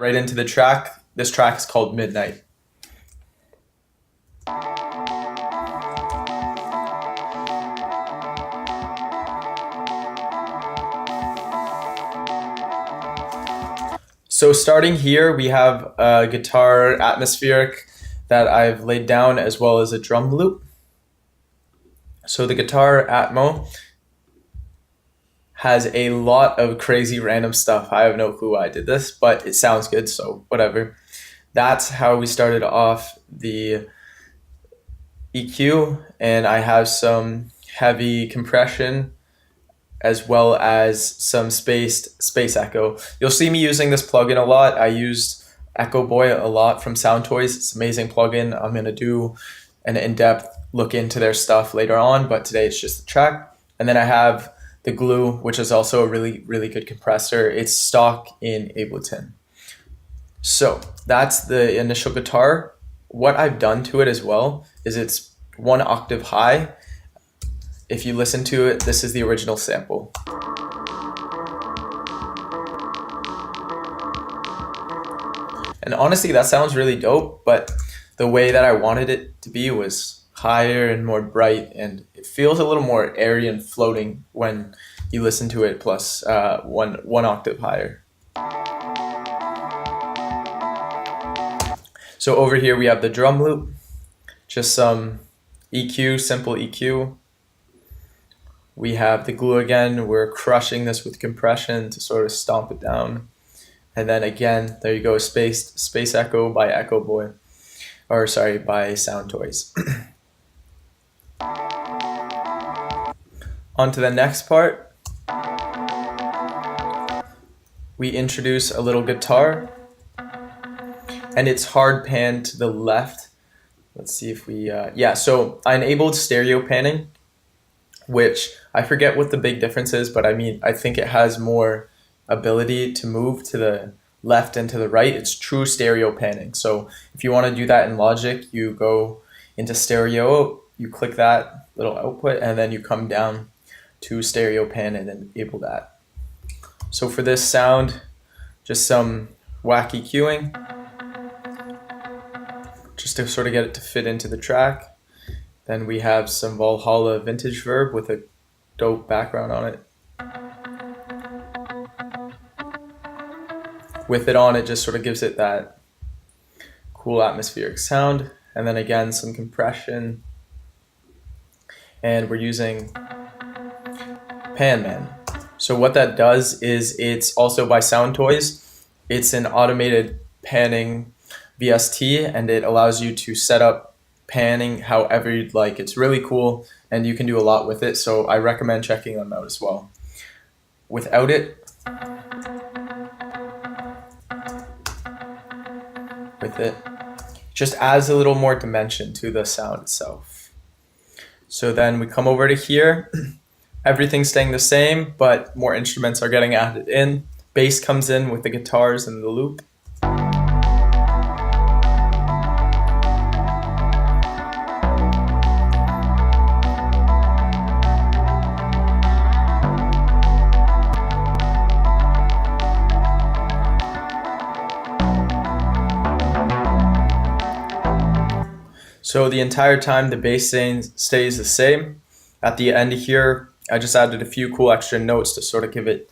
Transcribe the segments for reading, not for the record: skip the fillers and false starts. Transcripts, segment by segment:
right into the track. This track is called Midnight. So starting here, we have a guitar atmospheric that I've laid down as well as a drum loop. So the guitar atmo has a lot of crazy random stuff. I have no clue why I did this, but it sounds good, so whatever. That's how we started off the EQ, and I have some heavy compression as well as some space echo. You'll see me using this plugin a lot. I used Echo Boy a lot from Soundtoys. It's an amazing plugin. I'm gonna do an in-depth look into their stuff later on, but today it's just the track. And then I have the Glue, which is also a really, really good compressor. It's stock in Ableton. So that's the initial guitar. What I've done to it as well is it's 1 octave high. If you listen to it, this is the original sample. And honestly, that sounds really dope, but the way that I wanted it to be was higher and more bright, and it feels a little more airy and floating when you listen to it plus one octave higher. So over here we have the drum loop, just some EQ, simple EQ. We have the Glue again. We're crushing this with compression to sort of stomp it down. And then again, there you go, Space Echo by Echo Boy, or sorry, by Soundtoys. On to the next part. We introduce a little guitar, and it's hard pan to the left. Let's see if we, yeah, so I enabled stereo panning, which I forget what the big difference is, but I think it has more ability to move to the left and to the right. It's true stereo panning. So if you want to do that in Logic, you go into stereo, you click that little output, and then you come down to stereo pan and enable that. So for this sound, just some wacky cueing, just to sort of get it to fit into the track. Then we have some Valhalla vintage verb with a dope background on it. With it on, it just sort of gives it that cool atmospheric sound. And then again, some compression. And we're using Pan Man. So what that does is it's also by Soundtoys. It's an automated panning VST, and it allows you to set up panning however you'd like. It's really cool, and you can do a lot with it, so I recommend checking them out as well. Without it, with it, just adds a little more dimension to the sound itself. So then we come over to here. Everything's staying the same, but more instruments are getting added in. Bass comes in with the guitars and the loop. So the entire time the bass stays the same. At the end here, I just added a few cool extra notes to sort of give it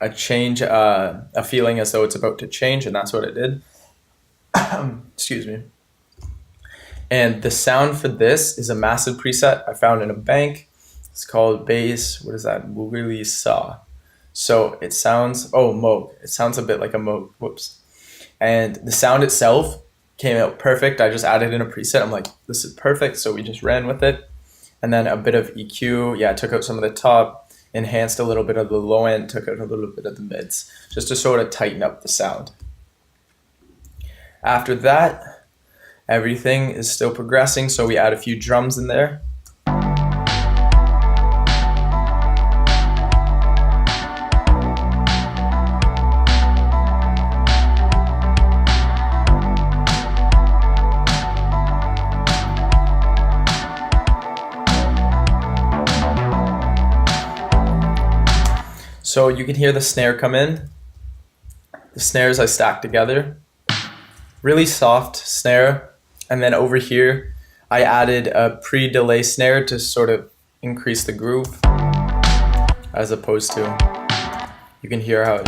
a change, a feeling as though it's about to change, and that's what it did. Excuse me. And the sound for this is a massive preset I found in a bank. It's called Bass, what is that? Woogly Saw. So it sounds, oh, Moog. It sounds a bit like a Moog, whoops. And the sound itself came out perfect. I just added in a preset. I'm like, this is perfect. So we just ran with it. And then a bit of EQ. Yeah, took out some of the top, enhanced a little bit of the low end, took out a little bit of the mids, just to sort of tighten up the sound. After that, everything is still progressing. So we add a few drums in there. So you can hear the snare come in. The snares I stacked together, really soft snare, and then over here I added a pre-delay snare to sort of increase the groove, as opposed to, you can hear how it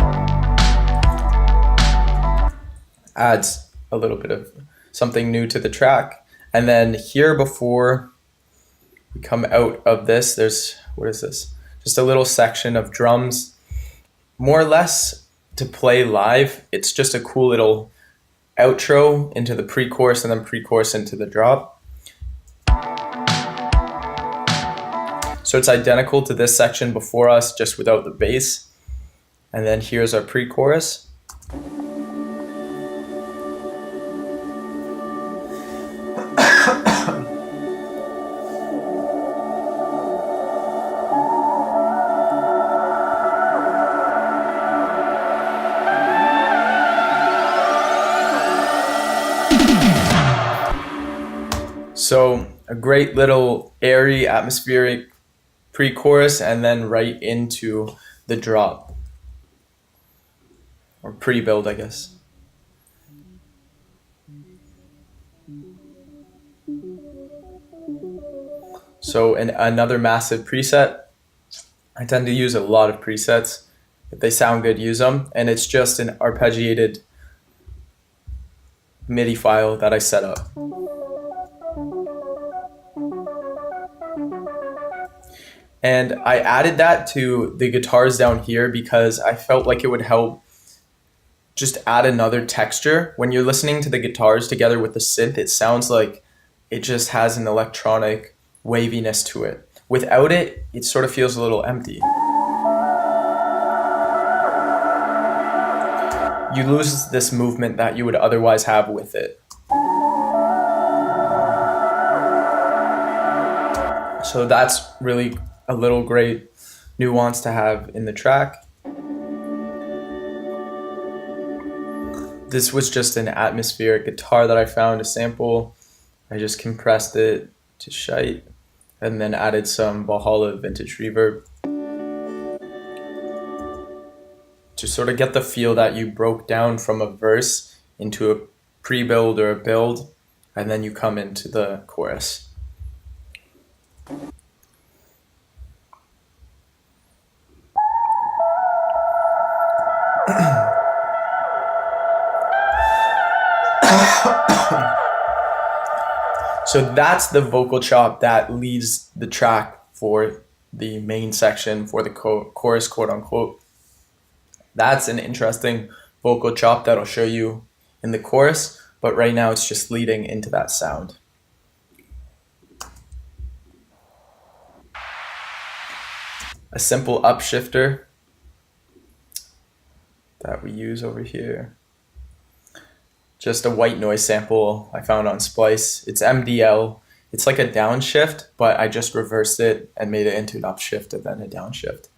adds a little bit of something new to the track. And then here, before we come out of this, there's, what is this? Just a little section of drums, more or less to play live. It's just a cool little outro into the pre-chorus and then pre-chorus into the drop. So it's identical to this section before us, just without the bass. And then here's our pre-chorus. So a great little airy, atmospheric pre-chorus, and then right into the drop, or pre-build, I guess. So another massive preset. I tend to use a lot of presets. If they sound good, use them. And it's just an arpeggiated MIDI file that I set up. And I added that to the guitars down here because I felt like it would help just add another texture. When you're listening to the guitars together with the synth, it sounds like it just has an electronic waviness to it. Without it, it sort of feels a little empty. You lose this movement that you would otherwise have with it. So that's really a little great nuance to have in the track. This was just an atmospheric guitar that I found, a sample. I just compressed it to shite and then added some Valhalla vintage reverb to sort of get the feel that you broke down from a verse into a pre-build or a build, and then you come into the chorus. So that's the vocal chop that leads the track for the main section, for the chorus, quote unquote. That's an interesting vocal chop that I'll show you in the chorus, but right now it's just leading into that sound. A simple upshifter that we use over here. Just a white noise sample I found on Splice. It's MDL. It's like a downshift, but I just reversed it and made it into an upshift and then a downshift.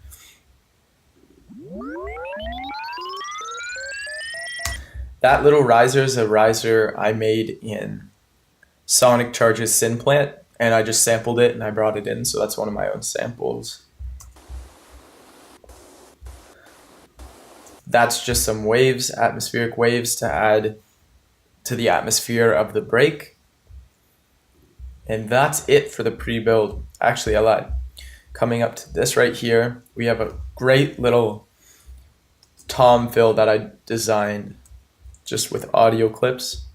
That little riser is a riser I made in Sonic Charge's Synplant, and I just sampled it and I brought it in, so that's one of my own samples. That's just some waves, atmospheric waves to add to the atmosphere of the break. And that's it for the pre-build. Actually, I lied. Coming up to this right here, we have a great little tom fill that I designed just with audio clips.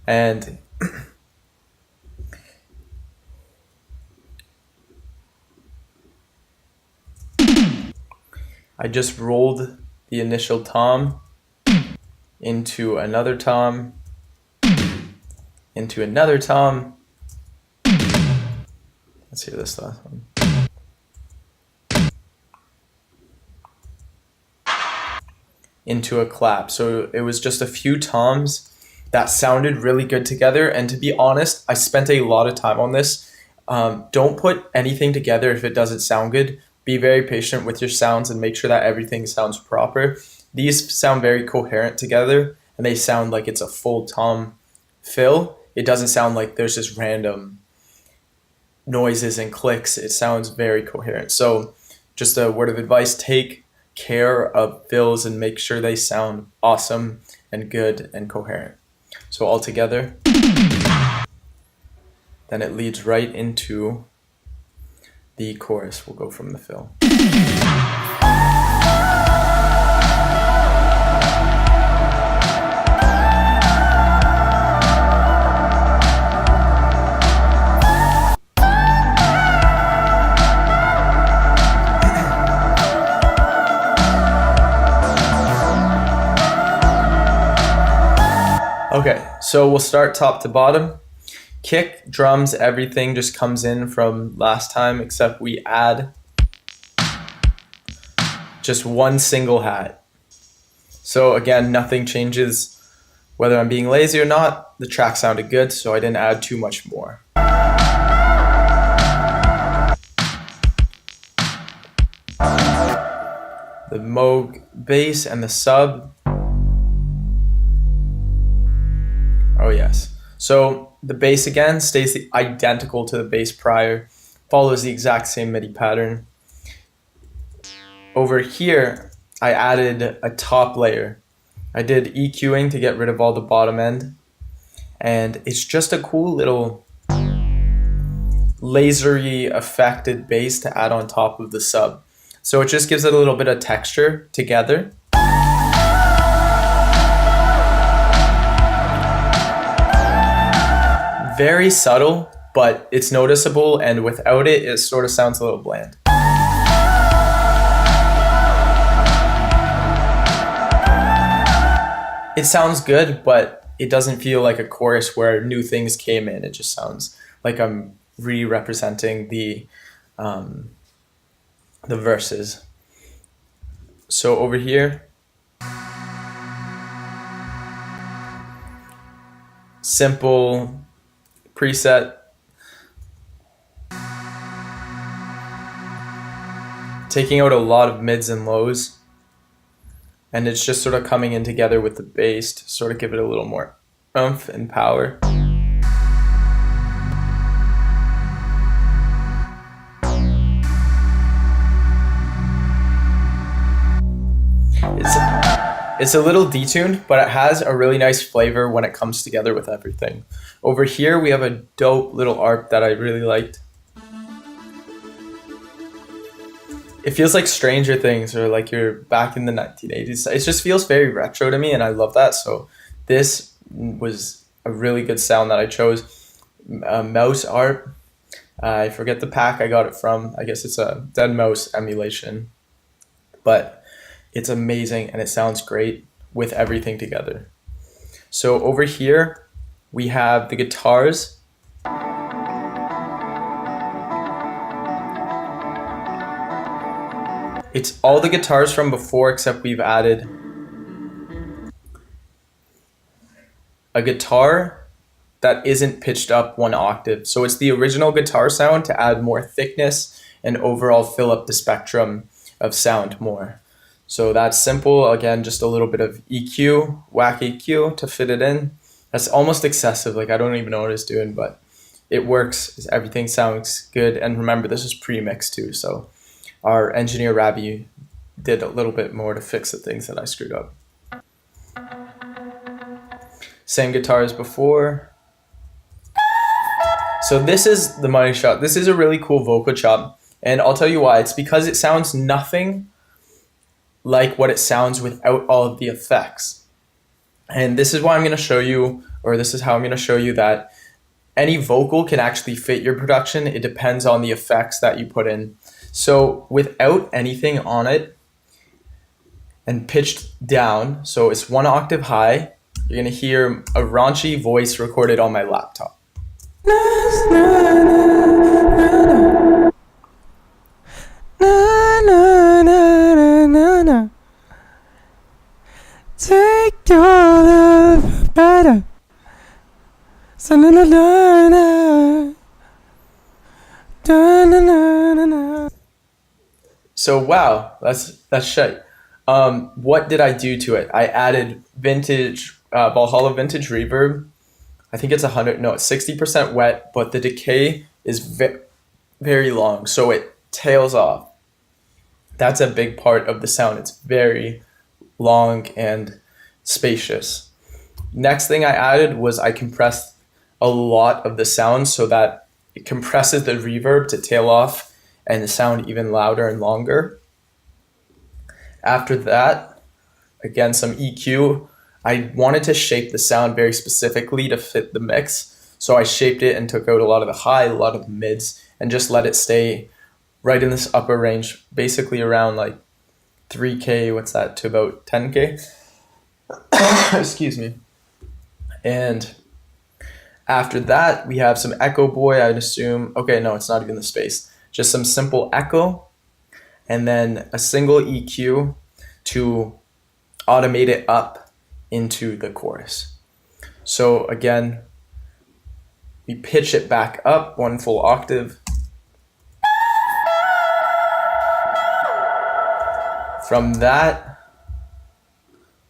And I just rolled the initial tom into another tom, into another tom. Let's hear this last one. Into a clap. So it was just a few toms that sounded really good together. And to be honest, I spent a lot of time on this. Don't put anything together if it doesn't sound good. Be very patient with your sounds and make sure that everything sounds proper. These sound very coherent together, and they sound like it's a full tom fill. It doesn't sound like there's just random noises and clicks. It sounds very coherent. So just a word of advice, take care of fills and make sure they sound awesome and good and coherent. So all together, then it leads right into the chorus. We'll go from the fill. Okay, so we'll start top to bottom. Kick, drums, everything just comes in from last time, except we add just one single hat. So again, nothing changes. Whether I'm being lazy or not, the track sounded good, so I didn't add too much more. The Moog bass and the sub. Oh yes. So the bass again stays identical to the bass prior, follows the exact same MIDI pattern. Over here, I added a top layer. I did EQing to get rid of all the bottom end, and it's just a cool little lasery affected bass to add on top of the sub. So it just gives it a little bit of texture together. Very subtle, but it's noticeable, and without it, it sort of sounds a little bland. It sounds good, but it doesn't feel like a chorus where new things came in. It just sounds like I'm re-representing the verses. So over here, simple preset, taking out a lot of mids and lows, and it's just sort of coming in together with the bass to sort of give it a little more oomph and power. It's a little detuned, but it has a really nice flavor when it comes together with everything. Over here, we have a dope little arp that I really liked. It feels like Stranger Things, or like you're back in the 1980s. It just feels very retro to me, and I love that. So this was a really good sound that I chose. Mouse arp. I forget the pack I got it from. I guess it's a Dead Mouse emulation. But it's amazing, and it sounds great with everything together. So over here, we have the guitars. It's all the guitars from before, except we've added a guitar that isn't pitched up one octave. So it's the original guitar sound to add more thickness and overall fill up the spectrum of sound more. So that's simple. Again, just a little bit of EQ, whack EQ to fit it in. That's almost excessive. Like, I don't even know what it's doing, but it works. Everything sounds good. And remember, this is pre-mixed too. So our engineer, Ravi, did a little bit more to fix the things that I screwed up. Same guitar as before. So this is the money shot. This is a really cool vocal chop. And I'll tell you why. It's because it sounds nothing like what it sounds without all of the effects. And this is why I'm going to show you, or this is how I'm going to show you that any vocal can actually fit your production. It depends on the effects that you put in. So without anything on it and pitched down, so it's one octave high, you're going to hear a raunchy voice recorded on my laptop. Take your love better. So wow, that's shite. What did I do to it? I added vintage Valhalla vintage reverb. I think it's 60% wet, but the decay is very long, so it tails off. That's a big part of the sound. It's very long and spacious. Next thing I added was I compressed a lot of the sound so that it compresses the reverb to tail off and sound even louder and longer. After that, again, some EQ. I wanted to shape the sound very specifically to fit the mix. So I shaped it and took out a lot of the high, a lot of the mids, and just let it stay right in this upper range, basically around like 3K, what's that, to about 10K? Excuse me. And after that, we have some echo boy, I'd assume. Okay, no, it's not even the space. Just some simple echo, and then a single EQ to automate it up into the chorus. So again, we pitch it back up one full octave. From that,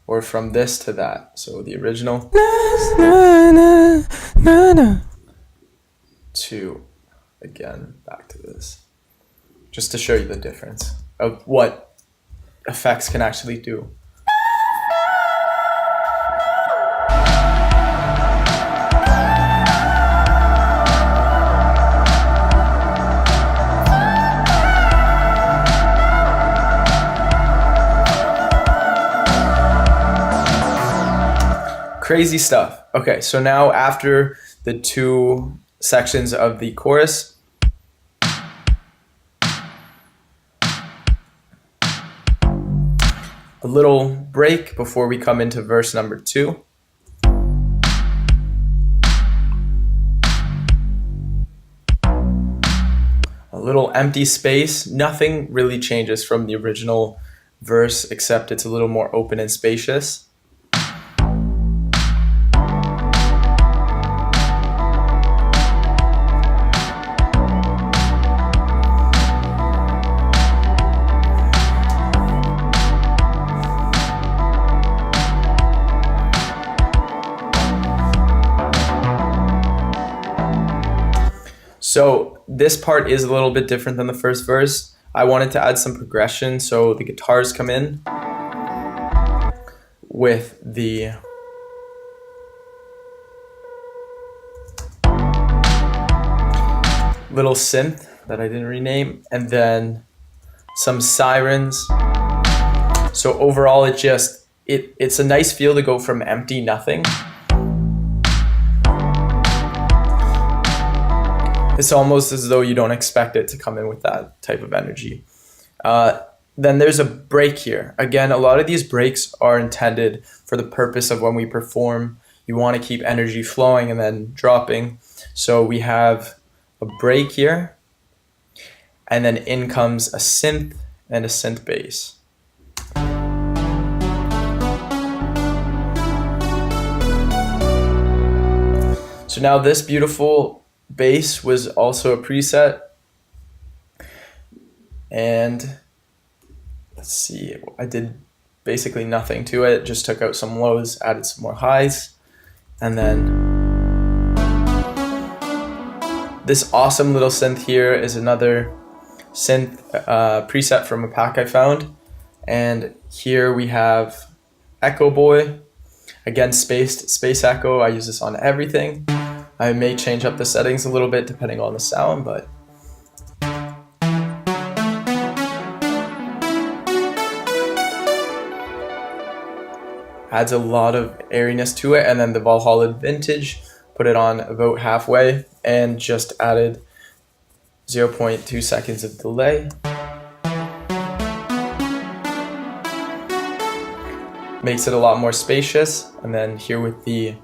or from this to that. So the original to, again, back to this. Just to show you the difference of what effects can actually do. Crazy stuff. Okay, so now after the two sections of the chorus, a little break before we come into verse number 2. A little empty space. Nothing really changes from the original verse except it's a little more open and spacious. So this part is a little bit different than the first verse. I wanted to add some progression, so the guitars come in with the little synth that I didn't rename, and then some sirens. So overall, it's a nice feel to go from empty nothing. It's almost as though you don't expect it to come in with that type of energy. Then there's a break here. Again, a lot of these breaks are intended for the purpose of when we perform. You want to keep energy flowing and then dropping. So we have a break here, and then in comes a synth and a synth bass. So now this beautiful bass was also a preset, and let's see, I did basically nothing to it, just took out some lows, added some more highs, and then this awesome little synth here is another synth preset from a pack I found, and here we have Echo Boy, again spaced space echo. I use this on everything. I may change up the settings a little bit depending on the sound, but adds a lot of airiness to it. And then the Valhalla Vintage, put it on about halfway and just added 0.2 seconds of delay. Makes it a lot more spacious. And then here with the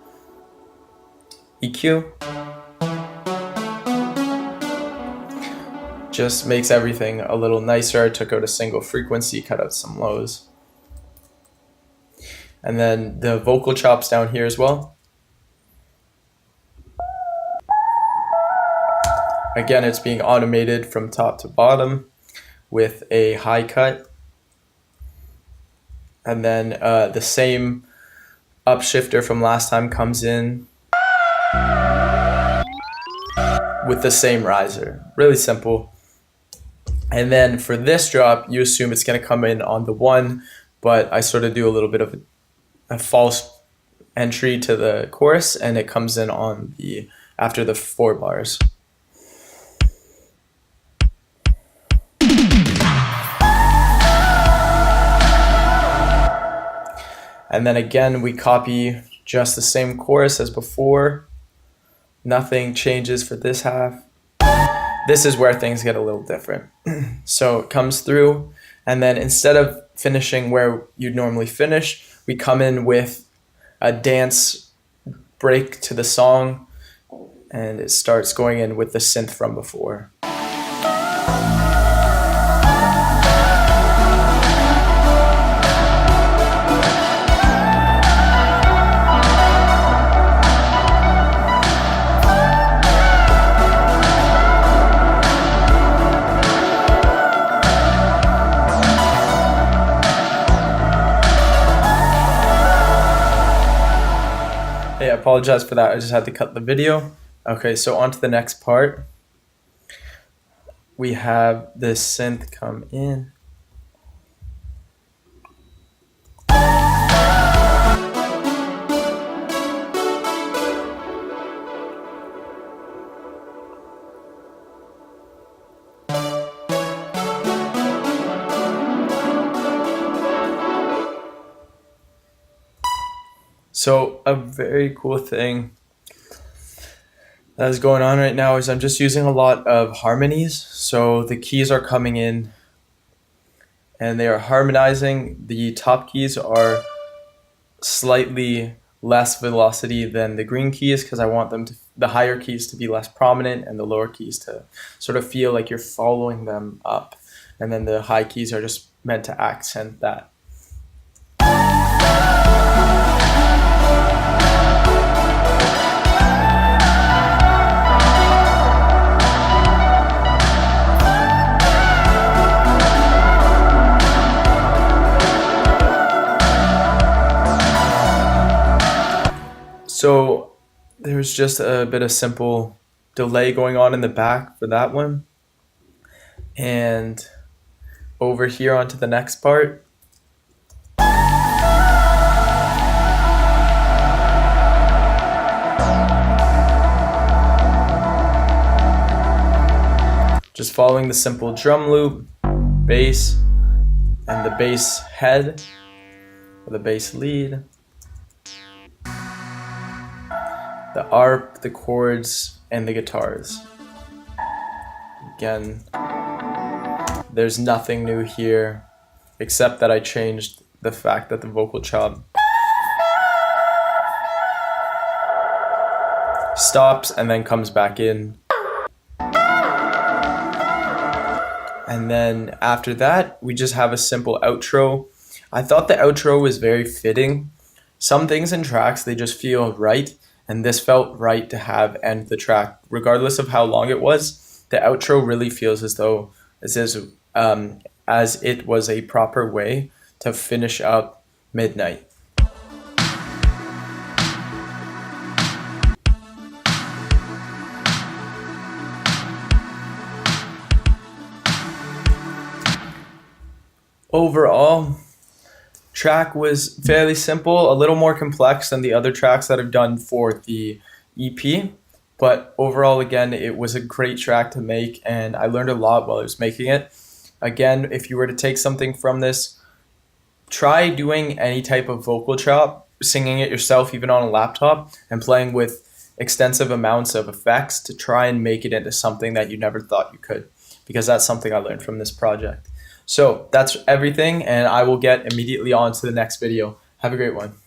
EQ just makes everything a little nicer. I took out a single frequency, cut out some lows. And then the vocal chops down here as well. Again, it's being automated from top to bottom with a high cut. And then the same upshifter from last time comes in with the same riser. Really simple. And then for this drop, you assume it's going to come in on the 1, but I sort of do a little bit of a false entry to the chorus, and it comes in on the after the 4 bars. And then again, we copy just the same chorus as before. Nothing changes for this half. This is where things get a little different. So it comes through, and then instead of finishing where you'd normally finish, we come in with a dance break to the song, and it starts going in with the synth from before. Hey, I apologize for that. I just had to cut the video. Okay, so on to the next part. We have this synth come in. So a very cool thing that is going on right now is I'm just using a lot of harmonies. So the keys are coming in and they are harmonizing. The top keys are slightly less velocity than the green keys because I want them to, the higher keys to be less prominent and the lower keys to sort of feel like you're following them up. And then the high keys are just meant to accent that. So there's just a bit of simple delay going on in the back for that one. And over here onto the next part. Just following the simple drum loop, bass, and the bass head, or the bass lead. The arp, the chords, and the guitars. Again, there's nothing new here, except that I changed the fact that the vocal chop stops and then comes back in. And then after that, we just have a simple outro. I thought the outro was very fitting. Some things in tracks, they just feel right. And this felt right to have end the track. Regardless of how long it was, the outro really feels as though as it was a proper way to finish up Midnight. Overall, track was fairly simple, a little more complex than the other tracks that I've done for the EP, but overall, again, it was a great track to make, and I learned a lot while I was making it. Again, if you were to take something from this, try doing any type of vocal chop, singing it yourself, even on a laptop, and playing with extensive amounts of effects to try and make it into something that you never thought you could, because that's something I learned from this project. So that's everything, and I will get immediately on to the next video. Have a great one.